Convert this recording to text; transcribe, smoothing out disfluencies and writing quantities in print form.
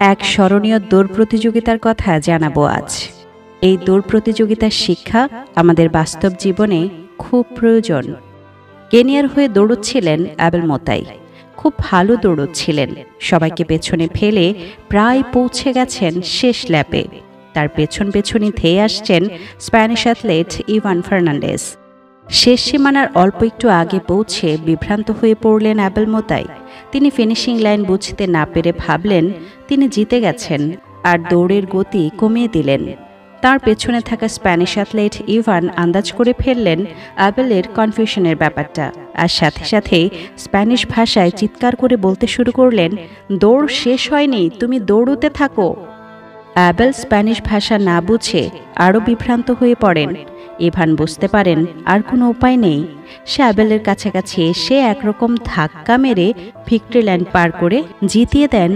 এক স্মরণীয় দৌড় প্রতিযোগিতার কথা জানাবো আজ। এই দৌড় প্রতিযোগিতার শিক্ষা আমাদের বাস্তব জীবনে খুব প্রয়োজন। কেনিয়ার হয়ে দৌড়চ্ছিলেন অ্যাবেল মোতাই। খুব ভালো দৌড়চ্ছিলেন, সবাইকে পেছনে ফেলে প্রায় পৌঁছে গেছেন শেষ ল্যাপে। তার পেছন পেছনই ধেয়ে আসছেন স্প্যানিশ অ্যাথলেট ইভান ফার্নান্ডেজ। শেষ সীমানার অল্প একটু আগে পৌঁছে বিভ্রান্ত হয়ে পড়লেন অ্যাবেল মোতাই। তিনি ফিনিশিং লাইন বুঝতে না পেরে ভাবলেন তিনি জিতে গেছেন, আর দৌড়ের গতি কমিয়ে দিলেন। তার পেছনে থাকা স্প্যানিশ অ্যাথলেট ইভান আন্দাজ করে ফেললেন অ্যাবেলের কনফিউশনের ব্যাপারটা, আর সাথে সাথেই স্প্যানিশ ভাষায় চিৎকার করে বলতে শুরু করলেন, দৌড় শেষ হয়নি, তুমি দৌড়তে থাকো। অ্যাবেল স্প্যানিশ ভাষা না বুঝে আরও বিভ্রান্ত হয়ে পড়েন। ইভান বুঝতে পারেন আর কোনো উপায় নেই। সে অ্যাবেলের কাছাকাছি এসে একরকম ধাক্কা মেরে ভিক্টরি লাইন পার করে জিতিয়ে দেন